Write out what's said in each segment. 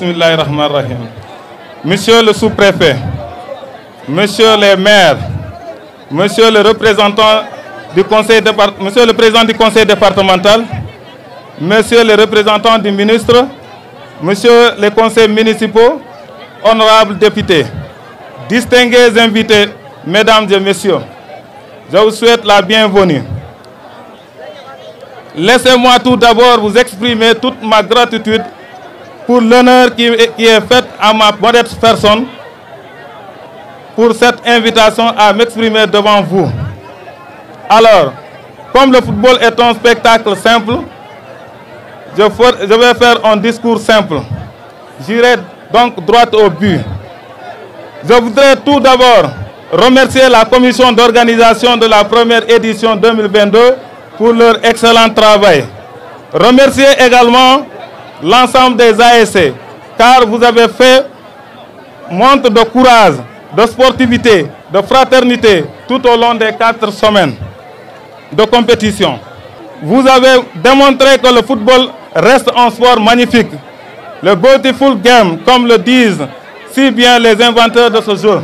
Bismillahirrahmanirrahim. Monsieur le sous-préfet, monsieur les maires, monsieur le représentant du monsieur le président du conseil départemental, monsieur le représentant du ministre, monsieur les conseils municipaux, honorables députés, distingués invités, mesdames et messieurs, je vous souhaite la bienvenue. Laissez-moi tout d'abord vous exprimer toute ma gratitude pour l'honneur qui est fait à ma modeste personne pour cette invitation à m'exprimer devant vous. Alors, comme le football est un spectacle simple, je vais faire un discours simple. J'irai donc droit au but. Je voudrais tout d'abord remercier la commission d'organisation de la première édition 2022 pour leur excellent travail. Remercier également l'ensemble des ASC, car vous avez fait montre de courage, de sportivité, de fraternité tout au long des 4 semaines de compétition. Vous avez démontré que le football reste un sport magnifique. Le beautiful game, comme le disent si bien les inventeurs de ce jeu.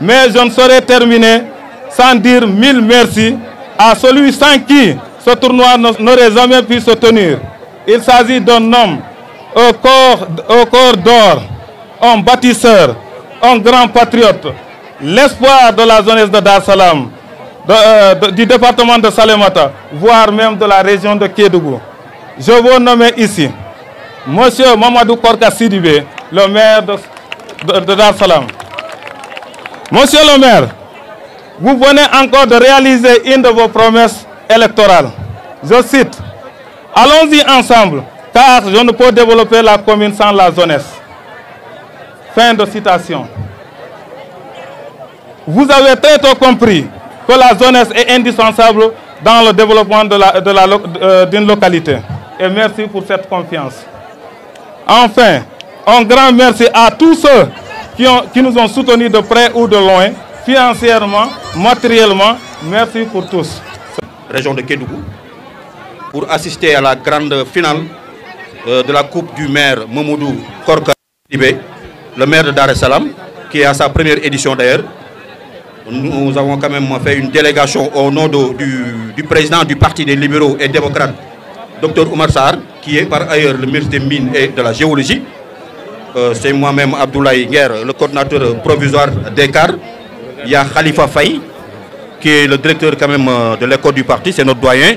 Mais je ne saurais terminer sans dire 1000 merci à celui sans qui ce tournoi n'aurait jamais pu se tenir. Il s'agit d'un homme au corps d'or, un bâtisseur, un grand patriote, l'espoir de la jeunesse de Dar Salam, du département de Salémata, voire même de la région de Kédougou. Je vous nomme ici Monsieur Mamadou Korka Sidibé, le maire de Dar Salam. Monsieur le maire, vous venez encore de réaliser une de vos promesses électorales. Je cite: allons-y ensemble, car je ne peux développer la commune sans la jeunesse. Fin de citation. Vous avez très tôt compris que la jeunesse est indispensable dans le développement d'une localité. Et merci pour cette confiance. Enfin, un grand merci à tous ceux qui nous ont soutenus de près ou de loin, financièrement, matériellement. Merci pour tous. Région de Kédougou, pour assister à la grande finale de la Coupe du maire Mamadou Korka Sidibé, le maire de Dar es Salaam, qui est à sa première édition d'ailleurs. Nous avons quand même fait une délégation au nom du président du Parti des libéraux et démocrates, Dr Oumar Sarr, qui est par ailleurs le ministre des Mines et de la Géologie. C'est moi-même Abdoulaye Nguer, le coordinateur provisoire d'ECAR. Il y a Khalifa Faye, qui est le directeur quand même de l'école du parti, c'est notre doyen.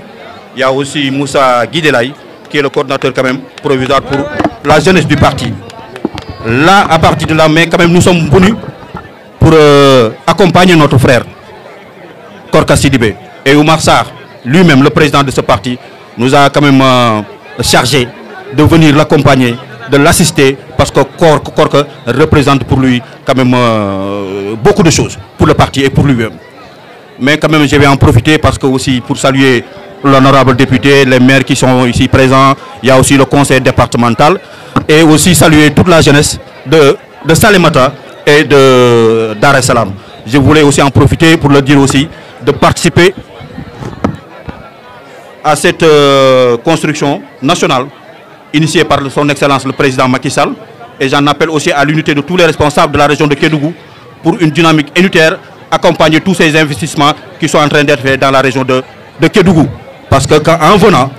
Il y a aussi Moussa Guidelay, qui est le coordinateur quand même provisoire pour la jeunesse du parti. Là, à partir de là, mais quand même nous sommes venus pour accompagner notre frère Korka Sidibé. Et Oumar Sarr, lui-même le président de ce parti, nous a quand même chargé de venir l'accompagner, de l'assister, parce que Korka représente pour lui quand même beaucoup de choses, pour le parti et pour lui-même. Mais quand même je vais en profiter parce que aussi pour saluer l'honorable député, les maires qui sont ici présents, il y a aussi le conseil départemental, et aussi saluer toute la jeunesse de Salémata et de Dar es Salaam. Je voulais aussi en profiter pour leur dire aussi de participer à cette construction nationale initiée par son excellence le président Macky Sall, et j'en appelle aussi à l'unité de tous les responsables de la région de Kédougou pour une dynamique unitaire, accompagner tous ces investissements qui sont en train d'être faits dans la région de Kédougou. Parce que en venant,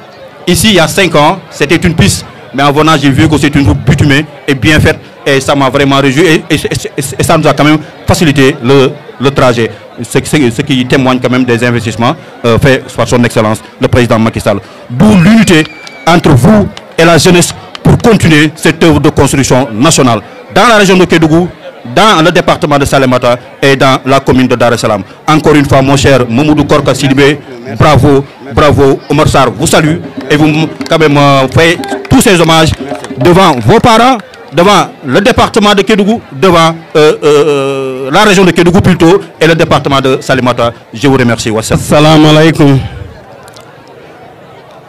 ici il y a 5 ans, c'était une piste, mais en venant j'ai vu que c'est une route bitumée et bien faite, et ça m'a vraiment réjoui, et ça nous a quand même facilité le trajet. Ce qui témoigne quand même des investissements faits par son excellence, le président Macky Sall. D'où l'unité entre vous et la jeunesse pour continuer cette œuvre de construction nationale dans la région de Kédougou, dans le département de Salémata et dans la commune de Dar es Salaam. Encore une fois, mon cher Mamadou Korka Sidibé, bravo, bravo, Oumar Sarr vous salue, et vous quand même faites tous ces hommages devant vos parents, devant le département de Kédougou, devant la région de Kédougou plutôt, et le département de Salémata. Je vous remercie. Salam alaikum.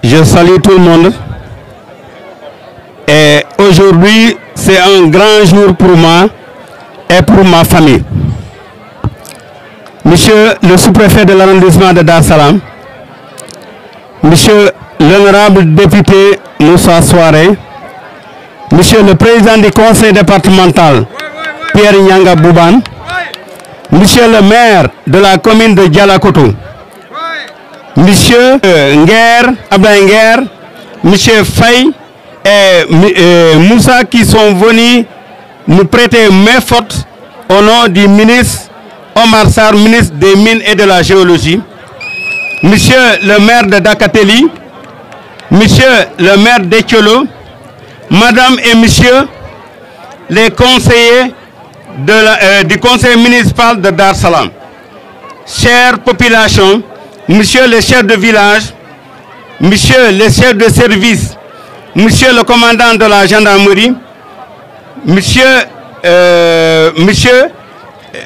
Je salue tout le monde. Et aujourd'hui, c'est un grand jour pour moi et pour ma famille. Monsieur le sous-préfet de l'arrondissement de Dar es Salaam, monsieur l'honorable député Moussa Souaré, Monsieur le président du conseil départemental, Pierre Nyanga Bouban, Monsieur le maire de la commune de Dialakoto, Monsieur Abdoulaye Nguer, Monsieur Faye et Moussa qui sont venus nous prêter main forte au nom du ministre Omar Sarr, ministre des Mines et de la Géologie, Monsieur le maire de Dakateli, Monsieur le maire d'Etiolo, Madame et Monsieur les conseillers du conseil municipal de Dar Salam, chère population, Monsieur le chef de village, Monsieur le chef de service, Monsieur le commandant de la gendarmerie, Monsieur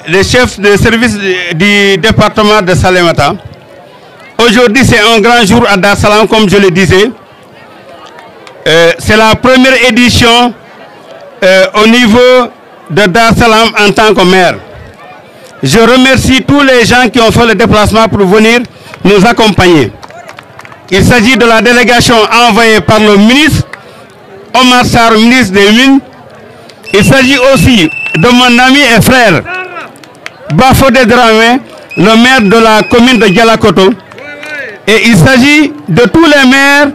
le chef de service du département de Salémata. Aujourd'hui, c'est un grand jour à Dar Salam, comme je le disais. C'est la première édition au niveau de Dar Salam en tant que maire. Je remercie tous les gens qui ont fait le déplacement pour venir nous accompagner. Il s'agit de la délégation envoyée par le ministre Omar Sarr, ministre des Mines. Il s'agit aussi de mon ami et frère Bafodé Dramé, le maire de la commune de Dialakoto. Et il s'agit de tous les maires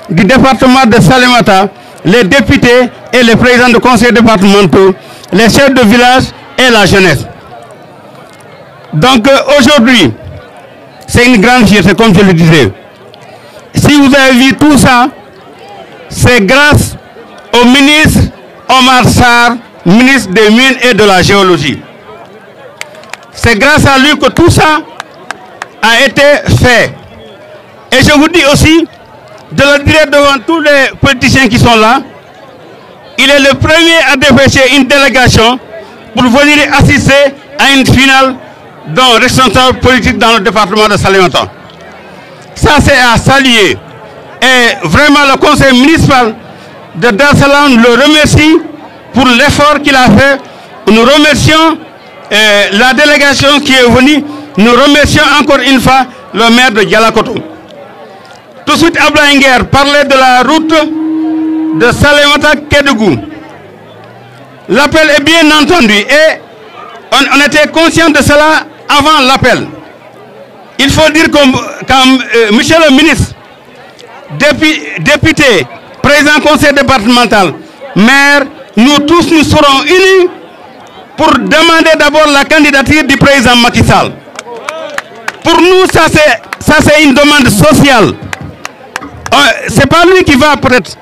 du département de Salémata, les députés et les présidents de conseils départementaux, les chefs de village et la jeunesse. Donc aujourd'hui, c'est une grande fierté, comme je le disais. Si vous avez vu tout ça, c'est grâce au ministre Omar Sarr, ministre des Mines et de la Géologie. C'est grâce à lui que tout ça a été fait. Et je vous dis aussi, de le dire devant tous les politiciens qui sont là, il est le premier à dépêcher une délégation pour venir assister à une finale d'un responsable politique dans le département de Salémata. Ça, c'est à saluer. Et vraiment, le conseil municipal de Dar Salam le remercie pour l'effort qu'il a fait. Nous remercions la délégation qui est venue. Nous remercions encore une fois le maire de Dialakoto. Tout de suite, Abdoulaye Nguer parlait de la route de Salémata-Kédougou. L'appel est bien entendu et on était conscient de cela avant l'appel. Il faut dire que monsieur le ministre, député, président conseil départemental, maire, nous tous nous serons unis pour demander d'abord la candidature du président Macky Sall. Pour nous, ça c'est une demande sociale. C'est pas lui qui va peut-être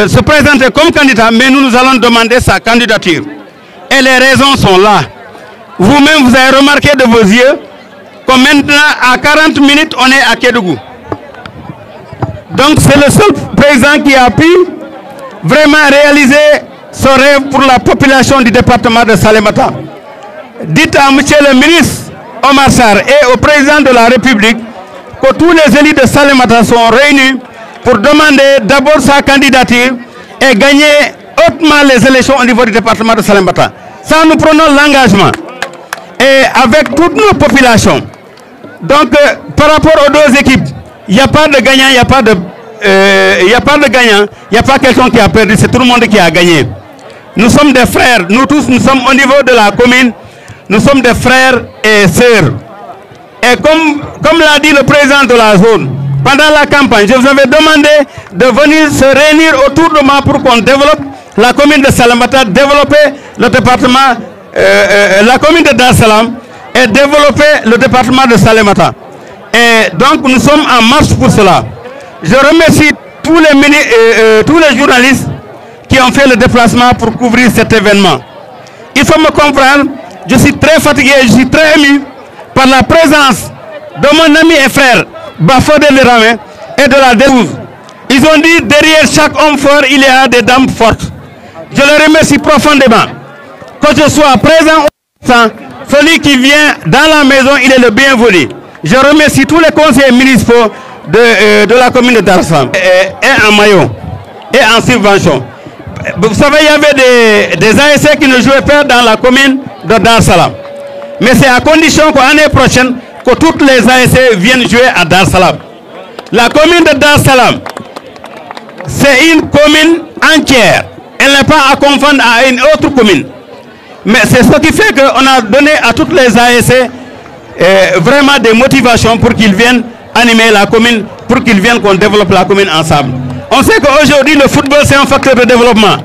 se présenter comme candidat, mais nous allons demander sa candidature. Et les raisons sont là. Vous-même, vous avez remarqué de vos yeux que maintenant, à 40 minutes, on est à Kédougou. Donc, c'est le seul président qui a pu vraiment réaliser ce rêve pour la population du département de Salémata. Dites à monsieur le ministre Omar Sarr et au président de la République que tous les élus de Salémata sont réunis pour demander d'abord sa candidature et gagner hautement les élections au niveau du département de Salémata. Ça, nous prenons l'engagement. Et avec toutes nos populations. Donc, par rapport aux deux équipes, il n'y a pas de gagnant, il n'y a pas de gagnant, il n'y a pas quelqu'un qui a perdu, c'est tout le monde qui a gagné. Nous sommes des frères, nous tous, nous sommes au niveau de la commune, nous sommes des frères et sœurs. Et comme l'a dit le président de la zone, pendant la campagne, je vous avais demandé de venir se réunir autour de moi pour qu'on développe la commune de Salémata, développer le département, la commune de Dar Salam et développer le département de Salémata. Et donc nous sommes en marche pour cela. Je remercie tous les journalistes qui ont fait le déplacement pour couvrir cet événement. Il faut me comprendre, je suis très fatigué, je suis très ému par la présence de mon ami et frère Bafodé Dramé et de la Dérouze. Ils ont dit derrière chaque homme fort, il y a des dames fortes. Je les remercie profondément. Que je sois présent ou absent, celui qui vient dans la maison, il est le bienvenu. Je remercie tous les conseillers municipaux de la commune de Dar Salam et en maillot et en subvention. Vous savez, il y avait des ASC qui ne jouaient pas dans la commune de Dar Salam. Mais c'est à condition qu'en l'année prochaine, que toutes les ASC viennent jouer à Dar Salam. La commune de Dar Salam, c'est une commune entière. Elle n'est pas à confondre à une autre commune. Mais c'est ce qui fait qu'on a donné à toutes les ASC vraiment des motivations pour qu'ils viennent animer la commune, pour qu'ils viennent qu'on développe la commune ensemble. On sait qu'aujourd'hui, le football, c'est un facteur de développement.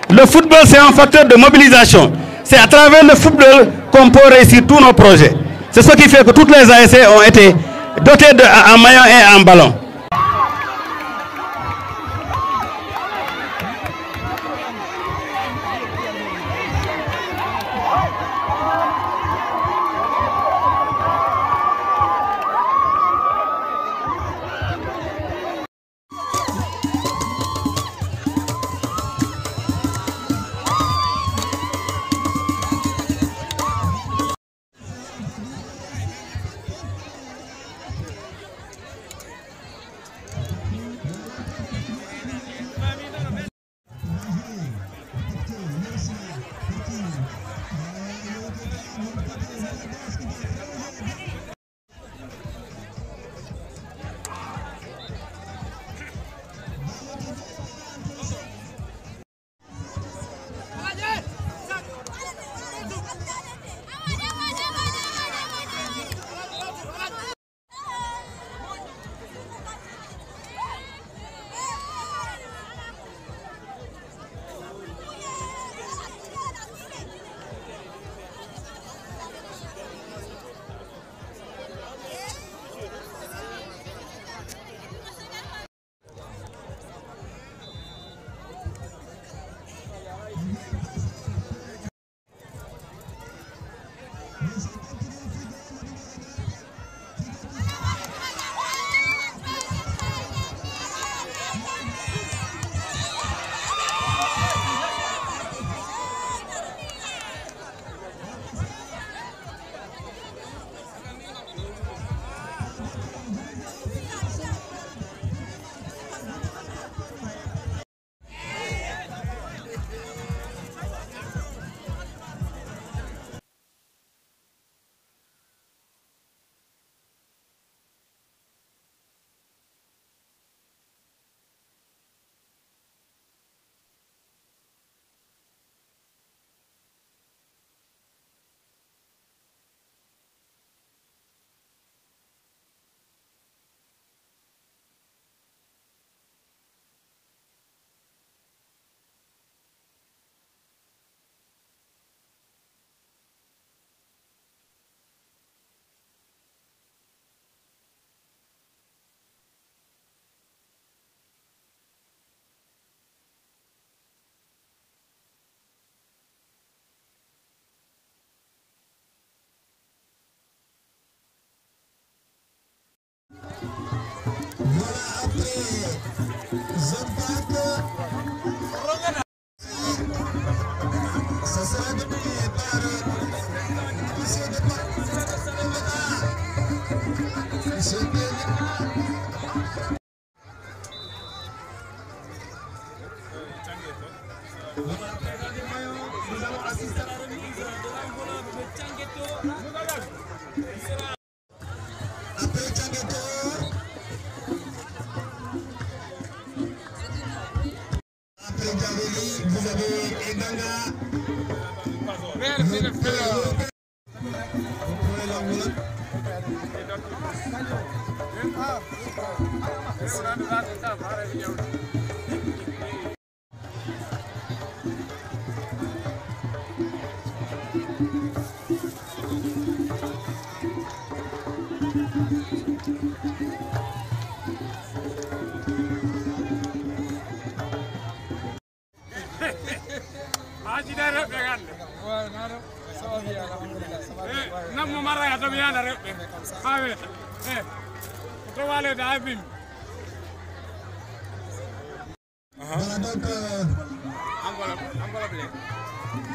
Le football, c'est un facteur de mobilisation. C'est à travers le football qu'on peut réussir tous nos projets. C'est ce qui fait que toutes les ASC ont été dotées en maillot et en ballon.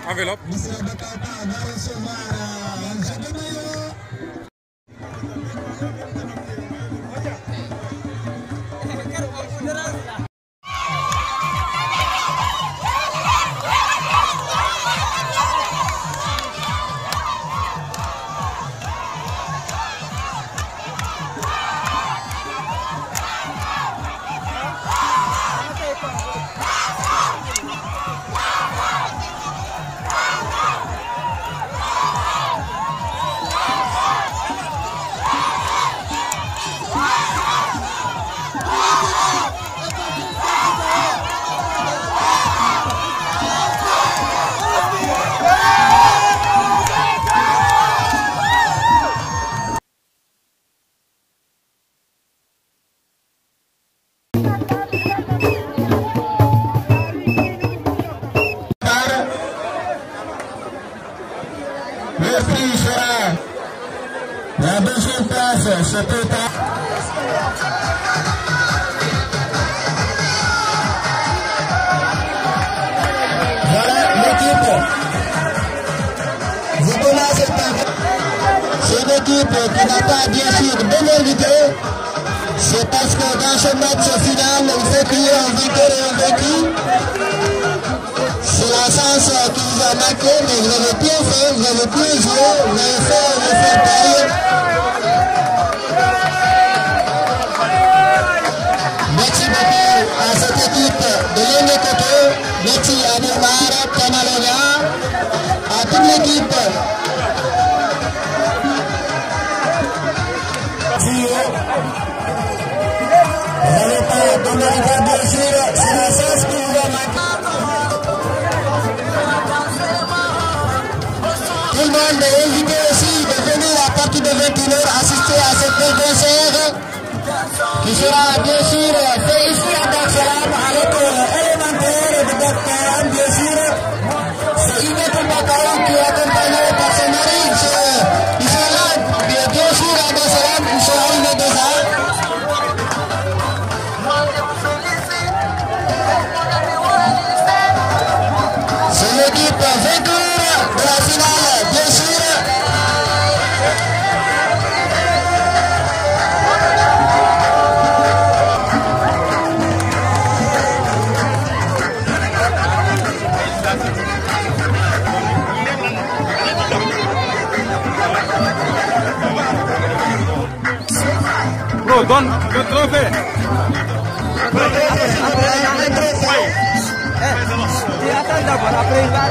Enveloppe. chance, ce total. Voilà l'équipe. Vous commencez par... C'est une équipe qui n'a pas bien sûr d'énormité. C'est parce que dans ce match final, il faut qu'il y ait un vainqueur et un vaincu. C'est la chance qui vous a manqué, mais vous avez bien fait, vous avez bien joué, vous avez fait un effort pareil. Merci beaucoup à cette équipe de l'Énécoto, merci à Neymar, Kamaloya, à toute l'équipe. Vous n'avez pas demandé bien sûr, c'est la chance qui vous a manqué. Tout le monde est invité aussi de venir à partir de 21h assister à cette belle concert qui sera bien sûr fait ici à Dar es Salaam à l'école élémentaire de Dakar, bien sûr. C'est Inetou Bakao qui est accompagné par son mari. Ils sont là, bien sûr à Dar es Salaam, ils sont arrivés déjà. C'est l'équipe vainqueur de la finale, bien sûr. Bro, donne le trophée. Attends d'abord, après il va.